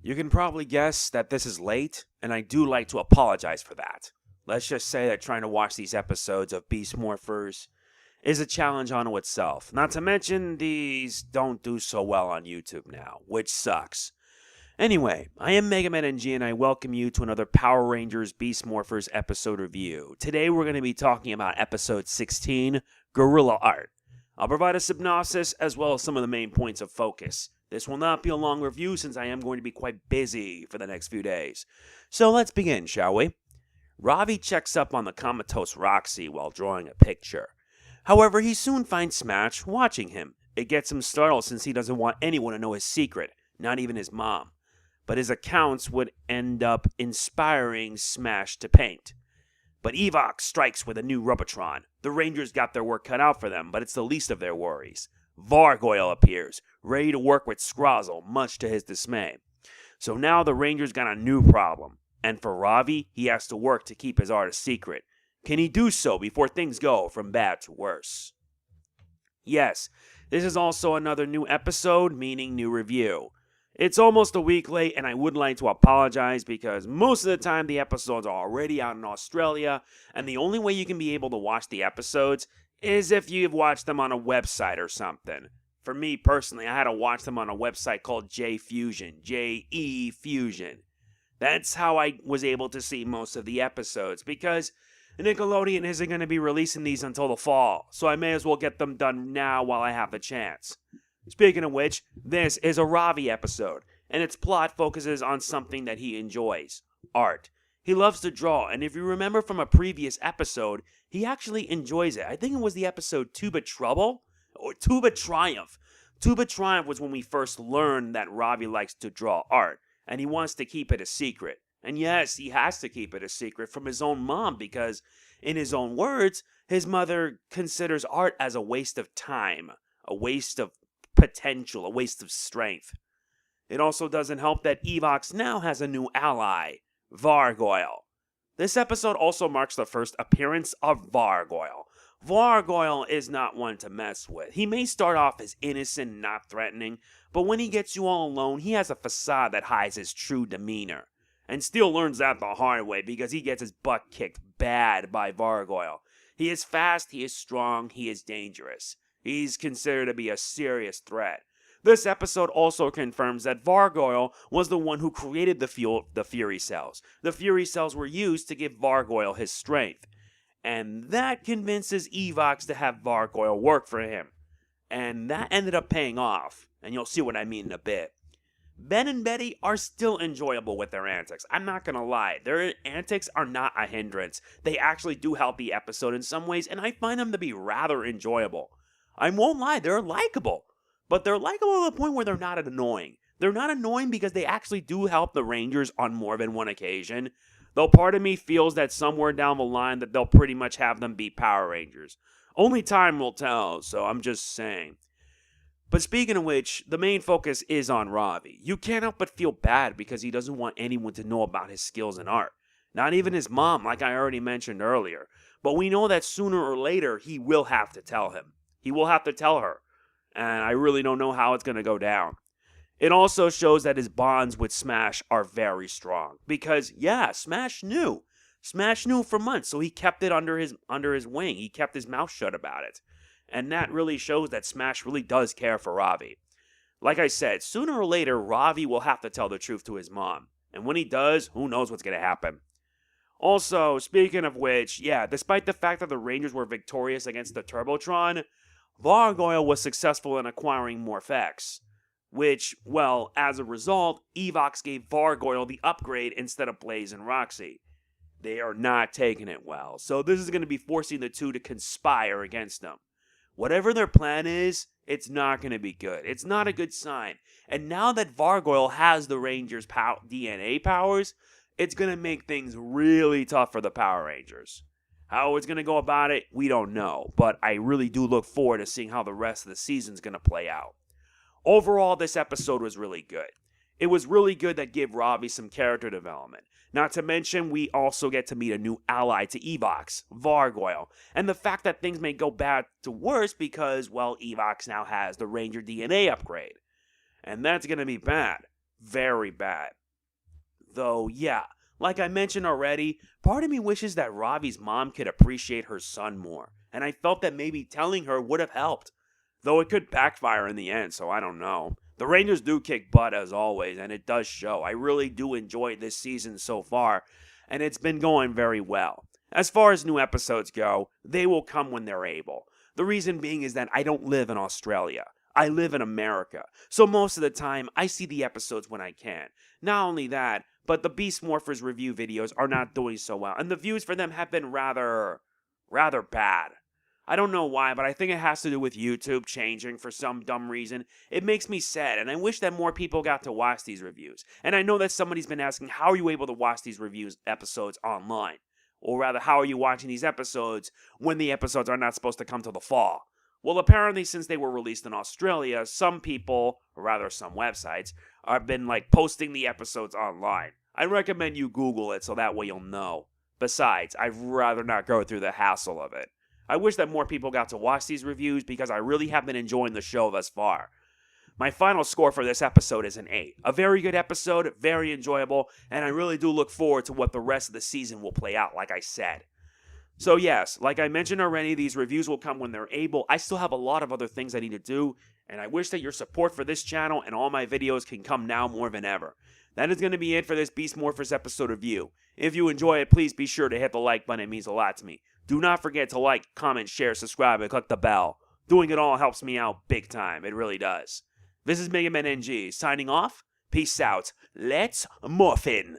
You can probably guess that this is late, and I do like to apologize for that. Let's just say that trying to watch these episodes of Beast Morphers is a challenge unto itself. Not to mention, these don't do so well on YouTube now, which sucks. Anyway, I am MegamanNG and I welcome you to another Power Rangers Beast Morphers episode review. Today we're going to be talking about episode 16, Gorilla Art. I'll provide a synopsis as well as some of the main points of focus. This will not be a long review since I am going to be quite busy for the next few days. So let's begin, shall we? Ravi checks up on the comatose Roxy while drawing a picture. However, he soon finds Smash watching him. It gets him startled since he doesn't want anyone to know his secret, not even his mom. But his accounts would end up inspiring Smash to paint. But Evox strikes with a new Robotron. The Rangers got their work cut out for them, but it's the least of their worries. Vargoyle appears, ready to work with Scrozzle, much to his dismay. So now the Rangers got a new problem. And for Ravi, he has to work to keep his art a secret. Can he do so before things go from bad to worse? Yes, this is also another new episode, meaning new review. It's almost a week late, and I would like to apologize because most of the time the episodes are already out in Australia, and the only way you can be able to watch the episodes is if you've watched them on a website or something. For me personally, I had to watch them on a website called JFusion, J-E Fusion. That's how I was able to see most of the episodes, because Nickelodeon isn't going to be releasing these until the fall, so I may as well get them done now while I have the chance. Speaking of which, this is a Ravi episode, and its plot focuses on something that he enjoys, art. He loves to draw, and if you remember from a previous episode, he actually enjoys it. I think it was the episode Tuba Trouble, or Tuba Triumph. Tuba Triumph was when we first learned that Ravi likes to draw art, and he wants to keep it a secret. And yes, he has to keep it a secret from his own mom because, in his own words, his mother considers art as a waste of time, a waste of potential, a waste of strength. It also doesn't help that Evox now has a new ally, Vargoyle. This episode also marks the first appearance of Vargoyle. Vargoyle is not one to mess with. He may start off as innocent and not threatening, but when he gets you all alone, he has a facade that hides his true demeanor. And Steel learns that the hard way because he gets his butt kicked bad by Vargoyle. He is fast, he is strong, he is dangerous. He's considered to be a serious threat. This episode also confirms that Vargoyle was the one who created the Fury Cells. The Fury Cells were used to give Vargoyle his strength. And that convinces Evox to have Vargoyle work for him. And that ended up paying off. And you'll see what I mean in a bit. Ben and Betty are still enjoyable with their antics. I'm not gonna lie. Their antics are not a hindrance. They actually do help the episode in some ways, and I find them to be rather enjoyable. I won't lie, they're likable. But they're likable to the point where they're not annoying. They're not annoying because they actually do help the Rangers on more than one occasion. Though part of me feels that somewhere down the line that they'll pretty much have them beat Power Rangers. Only time will tell, so I'm just saying. But speaking of which, the main focus is on Ravi. You can't help but feel bad because he doesn't want anyone to know about his skills in art. Not even his mom, like I already mentioned earlier. But we know that sooner or later, he will have to tell him. He will have to tell her. And I really don't know how it's going to go down. It also shows that his bonds with Smash are very strong. Because, yeah, Smash knew. Smash knew for months, so he kept it under his wing. He kept his mouth shut about it. And that really shows that Smash really does care for Ravi. Like I said, sooner or later, Ravi will have to tell the truth to his mom. And when he does, who knows what's going to happen. Also, speaking of which, yeah, despite the fact that the Rangers were victorious against the Turbotron, Vargoyle was successful in acquiring Morphers. Which, well, as a result, Evox gave Vargoyle the upgrade instead of Blaze and Roxy. They are not taking it well, so this is going to be forcing the two to conspire against them. Whatever their plan is, it's not going to be good. It's not a good sign. And now that Vargoyle has the Rangers' DNA powers, it's going to make things really tough for the Power Rangers. How it's going to go about it, we don't know. But I really do look forward to seeing how the rest of the season's going to play out. Overall, this episode was really good. It was really good that gave Ravi some character development. Not to mention, we also get to meet a new ally to Evox, Vargoyle, and the fact that things may go bad to worse because, well, Evox now has the Ranger DNA upgrade. And that's going to be bad. very bad. Though, yeah, like I mentioned already, part of me wishes that Ravi's mom could appreciate her son more, and I felt that maybe telling her would have helped. Though it could backfire in the end, so I don't know. The Rangers do kick butt as always, and it does show. I really do enjoy this season so far, and it's been going very well. As far as new episodes go, they will come when they're able. The reason being is that I don't live in Australia. I live in America, so most of the time I see the episodes when I can. Not only that, but the Beast Morphers review videos are not doing so well, and the views for them have been rather bad. I don't know why, but I think it has to do with YouTube changing for some dumb reason. It makes me sad, and I wish that more people got to watch these reviews. And I know that somebody's been asking, how are you able to watch these reviews episodes online? Or rather, how are you watching these episodes when the episodes are not supposed to come till the fall? Well, apparently, since they were released in Australia, some people, or rather some websites, have been posting the episodes online. I recommend you Google it so that way you'll know. Besides, I'd rather not go through the hassle of it. I wish that more people got to watch these reviews because I really have been enjoying the show thus far. My final score for this episode is an 8. A very good episode, very enjoyable, and I really do look forward to what the rest of the season will play out, like I said. So yes, like I mentioned already, these reviews will come when they're able. I still have a lot of other things I need to do, and I wish that your support for this channel and all my videos can come now more than ever. That is going to be it for this Beast Morphers episode review. If you enjoy it, please be sure to hit the like button. It means a lot to me. Do not forget to like, comment, share, subscribe, and click the bell. Doing it all helps me out big time. It really does. This is MegamanNG signing off. Peace out. Let's morphin'.